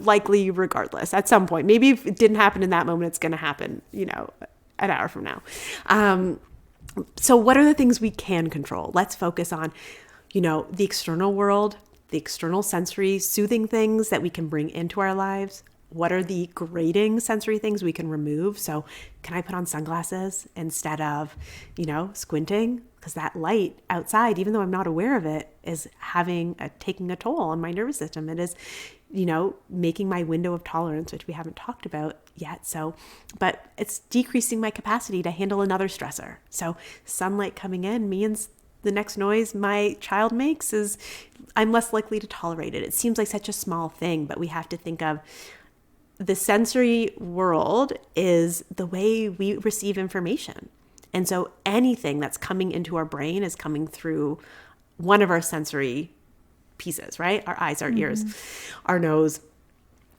likely regardless at some point. Maybe if it didn't happen in that moment, it's going to happen, you know, an hour from now. So what are the things we can control? Let's focus on, you know, the external world, the external sensory soothing things that we can bring into our lives. What are the grating sensory things we can remove? So can I put on sunglasses instead of, you know, squinting? Because that light outside, even though I'm not aware of it, is taking a toll on my nervous system. It is, making my window of tolerance, which we haven't talked about yet. But it's decreasing my capacity to handle another stressor. So sunlight coming in means the next noise my child makes is I'm less likely to tolerate it. It seems like such a small thing, but we have to think of the sensory world is the way we receive information. And so anything that's coming into our brain is coming through one of our sensory pieces, right? Our eyes, our ears, our nose.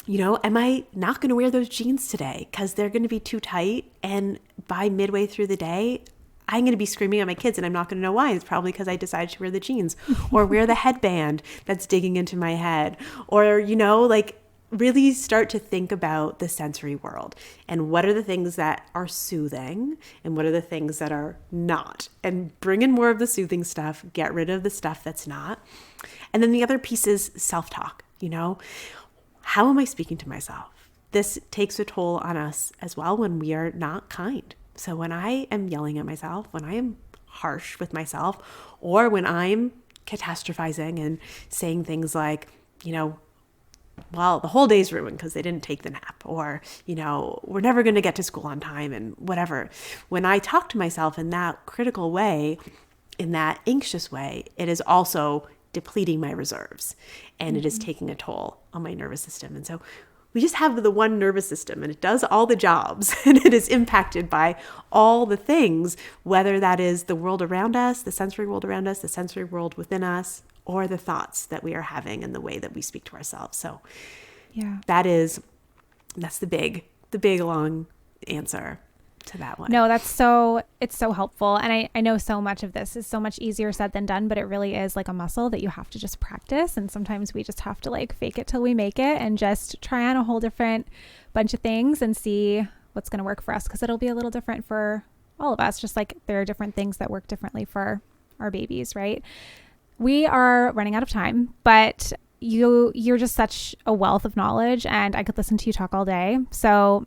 Am I not going to wear those jeans today because they're going to be too tight? And by midway through the day, I'm going to be screaming at my kids and I'm not going to know why. It's probably because I decided to wear the jeans or wear the headband that's digging into my head, or, really start to think about the sensory world and what are the things that are soothing and what are the things that are not, and bring in more of the soothing stuff, get rid of the stuff that's not. And then the other piece is self-talk. How am I speaking to myself? This takes a toll on us as well when we are not kind. So when I am yelling at myself, when I am harsh with myself, or when I'm catastrophizing and saying things like, well, the whole day's ruined because they didn't take the nap, or, we're never going to get to school on time and whatever. When I talk to myself in that critical way, in that anxious way, it is also depleting my reserves and it is taking a toll on my nervous system. And so we just have the one nervous system and it does all the jobs and it is impacted by all the things, whether that is the world around us, the sensory world around us, the sensory world within us, or the thoughts that we are having and the way that we speak to ourselves. So that's the big long answer to that one. No, it's so helpful. And I know so much of this is so much easier said than done, but it really is like a muscle that you have to just practice. And sometimes we just have to fake it till we make it and just try on a whole different bunch of things and see what's going to work for us, because it'll be a little different for all of us, just like there are different things that work differently for our babies, right? We are running out of time, but you're just such a wealth of knowledge and I could listen to you talk all day. So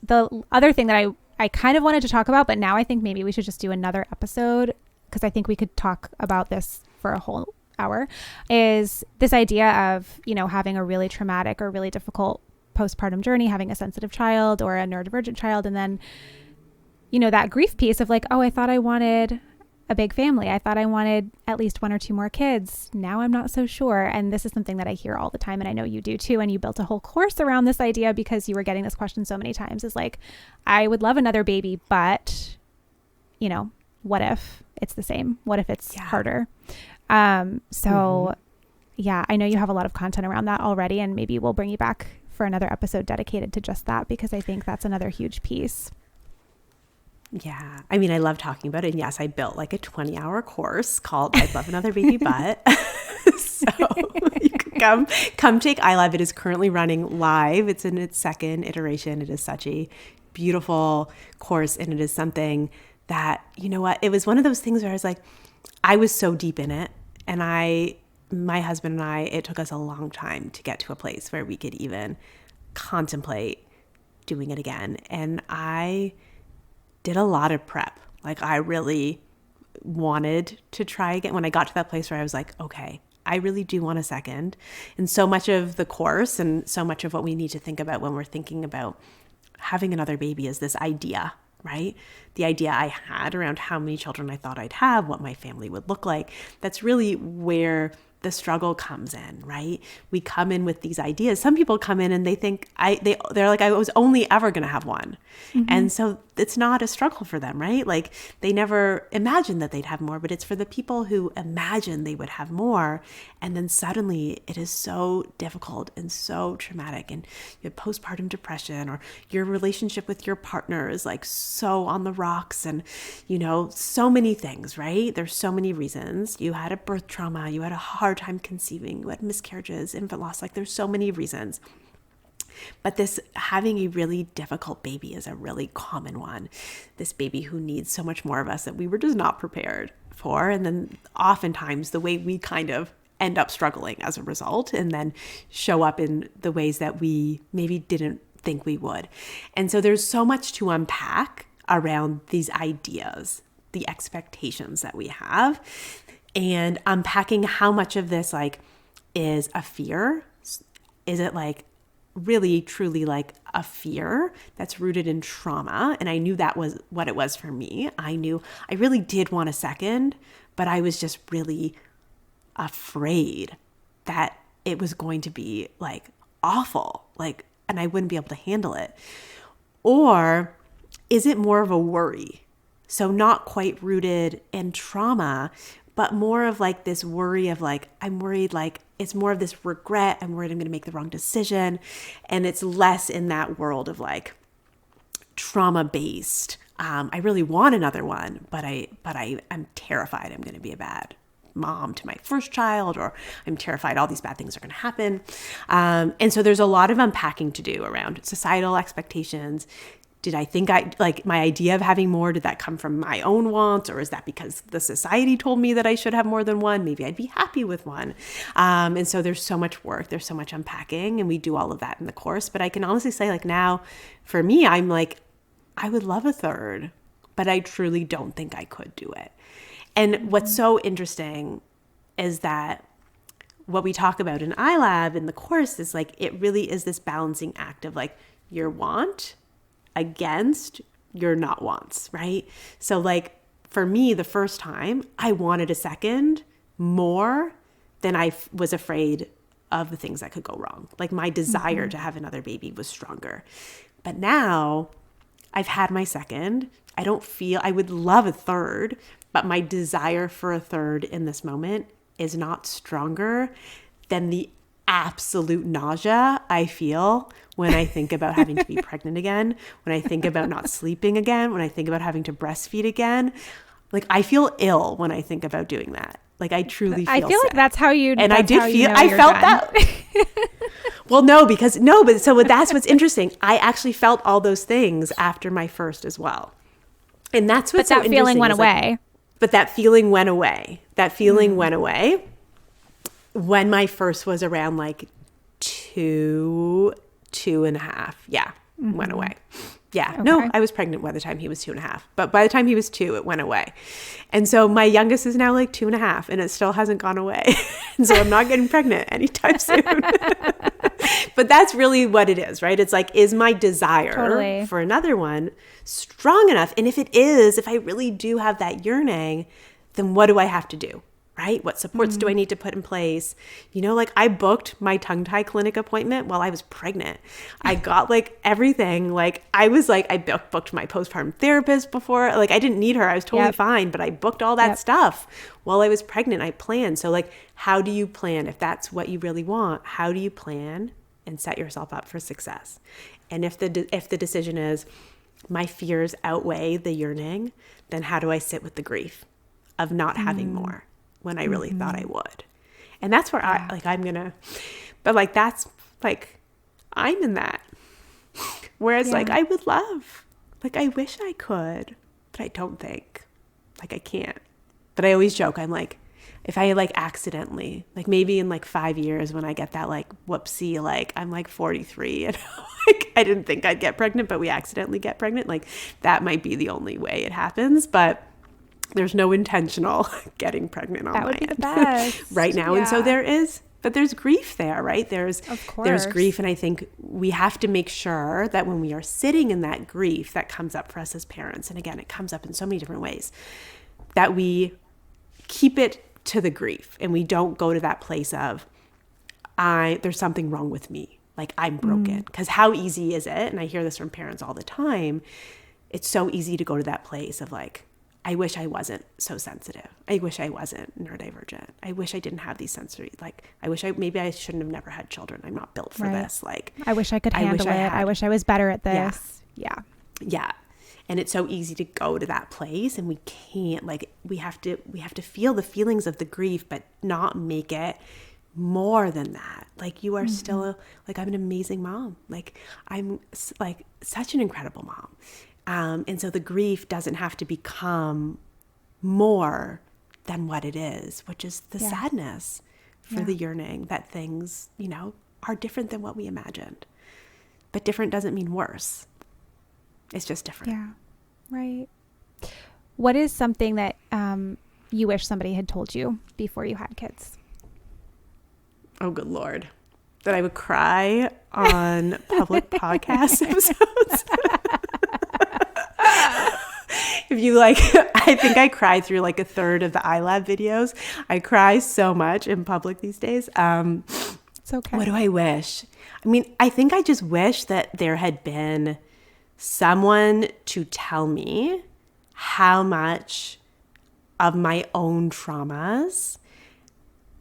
the other thing that I kind of wanted to talk about, but now I think maybe we should just do another episode because I think we could talk about this for a whole hour, is this idea of, having a really traumatic or really difficult postpartum journey, having a sensitive child or a neurodivergent child. And then, that grief piece of I thought I wanted a big family. I thought I wanted at least one or two more kids. Now I'm not so sure. And this is something that I hear all the time. And I know you do too. And you built a whole course around this idea because you were getting this question so many times, is I would love another baby, but what if it's the same? What if it's harder? I know you have a lot of content around that already, and maybe we'll bring you back for another episode dedicated to just that, because I think that's another huge piece. Yeah. I love talking about it. And yes, I built a 20-hour course called I'd Love Another Baby But. So you can come take iLab. It is currently running live. It's in its second iteration. It is such a beautiful course. And it is something that, it was one of those things where I was so deep in it. And my husband and I, it took us a long time to get to a place where we could even contemplate doing it again. And I did a lot of prep. I really wanted to try again. When I got to that place where I was okay, I really do want a second. And so much of the course and so much of what we need to think about when we're thinking about having another baby is this idea, right? The idea I had around how many children I thought I'd have, what my family would look like. That's really where the struggle comes in, right? We come in with these ideas. Some people come in and they think they're I was only ever going to have one. Mm-hmm. And so it's not a struggle for them, right? They never imagined that they'd have more, but it's for the people who imagine they would have more. And then suddenly it is so difficult and so traumatic, and you have postpartum depression, or your relationship with your partner is so on the rocks, and so many things, right? There's so many reasons. You had a birth trauma, you had a hard time conceiving, you had miscarriages, infant loss, there's so many reasons. But this having a really difficult baby is a really common one. This baby who needs so much more of us that we were just not prepared for. And then oftentimes the way we kind of end up struggling as a result, and then show up in the ways that we maybe didn't think we would. And so there's so much to unpack around these ideas, the expectations that we have, and unpacking how much of this is a fear is it like really truly like a fear that's rooted in trauma? And I knew that was what it was for me. I knew I really did want a second, but I was just really afraid that it was going to be like awful, like, and I wouldn't be able to handle it. Or is it more of a worry? So not quite rooted in trauma, but more of like this worry of like, I'm worried, like it's more of this regret. I'm worried I'm going to make the wrong decision. And it's less in that world of like trauma based. I really want another one, but I'm terrified I'm going to be a bad mom to my first child, or I'm terrified all these bad things are going to happen. And so there's a lot of unpacking to do around societal expectations. Did I think my idea of having more, did that come from my own wants, or is that because the society told me that I should have more than one? Maybe I'd be happy with one. And so there's so much work, there's so much unpacking, and we do all of that in the course. But I can honestly say like now for me, I'm like, I would love a third, but I truly don't think I could do it. And what's so interesting is that what we talk about in iLab in the course is like, it really is this balancing act of like your want against your not wants, right? So like for me, the first time I wanted a second more than I was afraid of the things that could go wrong. Like my desire to have another baby was stronger. But now I've had my second. I would love a third, but my desire for a third in this moment is not stronger than the absolute nausea I feel when I think about having to be pregnant again, when I think about not sleeping again, when I think about having to breastfeed again. Like I feel ill when I think about doing that. Like I truly feel I feel sick. like that's how you, and I did feel, I felt that. Well, but that's what's interesting. I actually felt all those things after my first as well. And that's what's so interesting. But that feeling went away. But that feeling went away. That feeling went away when my first was around like 2.5. Yeah, went away. Yeah. Okay. No, I was pregnant by the time he was 2.5. But by the time he was 2, it went away. And so my youngest is now like 2.5 and it still hasn't gone away. And so I'm not getting pregnant anytime soon. But that's really what it is, right? It's like, is my desire for another one strong enough? And if it is, if I really do have that yearning, then what do I have to do? Right? What supports do I need to put in place? You know, like I booked my tongue tie clinic appointment while I was pregnant. I got like everything. Like I was like, I booked my postpartum therapist before. Like I didn't need her. I was totally fine, but I booked all that stuff while I was pregnant. I planned. So like, how do you plan? If that's what you really want, how do you plan and set yourself up for success? And if the decision is my fears outweigh the yearning, then how do I sit with the grief of not having more when I really thought I would? And that's where I'm in that. Whereas like I would love, like I wish I could, but I don't think, like I can't. But I always joke, I'm like, if I like accidentally, like maybe in like 5 years when I get that like whoopsie, like I'm like 43 and like I didn't think I'd get pregnant, but we accidentally get pregnant. Like that might be the only way it happens, but there's no intentional getting pregnant on my end. That would be the best. Right now. Yeah. And so there's grief there, right? There's grief. And I think we have to make sure that when we are sitting in that grief that comes up for us as parents, and again, it comes up in so many different ways, that we keep it to the grief and we don't go to that place of, there's something wrong with me. Like I'm broken. Because how easy is it? And I hear this from parents all the time. It's so easy to go to that place of like, I wish I wasn't so sensitive. I wish I wasn't neurodivergent. I wish I didn't have these sensory, like, maybe I shouldn't have never had children. I'm not built for this. Like, I wish I could handle it. I wish I was better at this. Yeah. And it's so easy to go to that place, and we can't, like, we have to feel the feelings of the grief, but not make it more than that. Like you are still like, I'm an amazing mom. Like I'm like such an incredible mom. And so the grief doesn't have to become more than what it is, which is the sadness for the yearning that things, you know, are different than what we imagined. But different doesn't mean worse. It's just different. Yeah, right. What is something that you wish somebody had told you before you had kids? Oh, good Lord. that I would cry on public podcast episodes. If you like, I think I cry through like a third of the iLab videos. I cry so much in public these days. It's okay. What do I wish? I mean, I think I just wish that there had been someone to tell me how much of my own traumas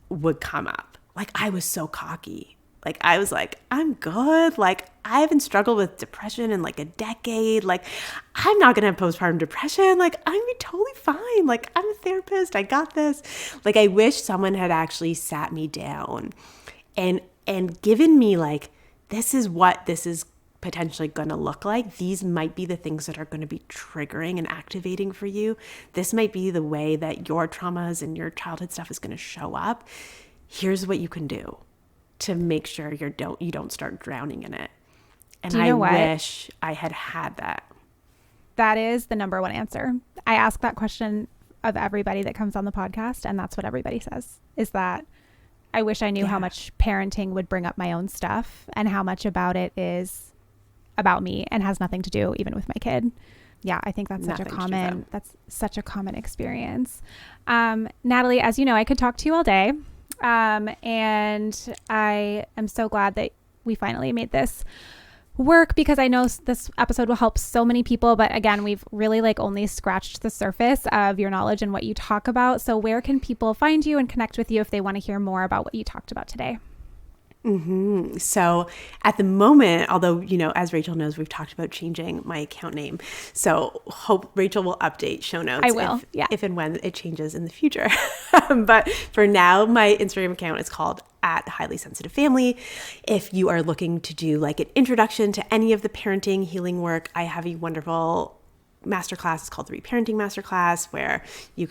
would come up. Like, I was so cocky. Like, I was like, I'm good. Like, I haven't struggled with depression in like a decade. Like, I'm not going to have postpartum depression. Like, I'm totally fine. Like, I'm a therapist. I got this. Like, I wish someone had actually sat me down and given me like, this is what this is potentially going to look like. These might be the things that are going to be triggering and activating for you. This might be the way that your traumas and your childhood stuff is going to show up. Here's what you can do to make sure you don't start drowning in it. And Do you know I what? wish I had that. That is the number one answer. I ask that question of everybody that comes on the podcast, and that's what everybody says, is that I wish I knew how much parenting would bring up my own stuff and how much about it is about me and has nothing to do even with my kid. Yeah, I think that's such a common experience. Natalie, as you know, I could talk to you all day. And I am so glad that we finally made this work, because I know this episode will help so many people. But again, we've really like only scratched the surface of your knowledge and what you talk about. So where can people find you and connect with you if they want to hear more about what you talked about today? So at the moment, although, as Rachel knows, we've talked about changing my account name. So hope Rachel will update show notes. I will. If and when it changes in the future. But for now, my Instagram account is called @HighlySensitiveFamily. If you are looking to do like an introduction to any of the parenting healing work, I have a wonderful masterclass. It's called the Reparenting Masterclass, where we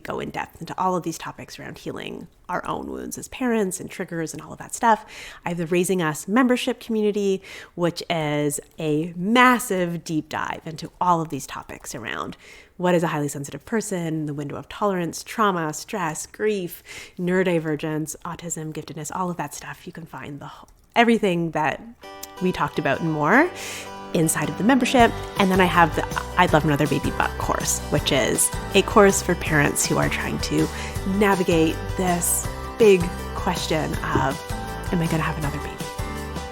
go in depth into all of these topics around healing our own wounds as parents and triggers and all of that stuff. I have the Raising Us membership community, which is a massive deep dive into all of these topics around what is a highly sensitive person, the window of tolerance, trauma, stress, grief, neurodivergence, autism, giftedness, all of that stuff. You can find everything that we talked about and more inside of the membership. And then I have the I'd Love Another Baby But course, which is a course for parents who are trying to navigate this big question of, am I going to have another baby?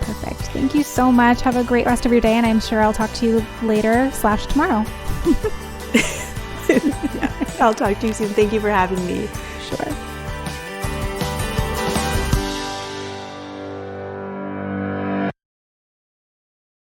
Perfect. Thank you so much. Have a great rest of your day. And I'm sure I'll talk to you later / tomorrow. Yeah, I'll talk to you soon. Thank you for having me.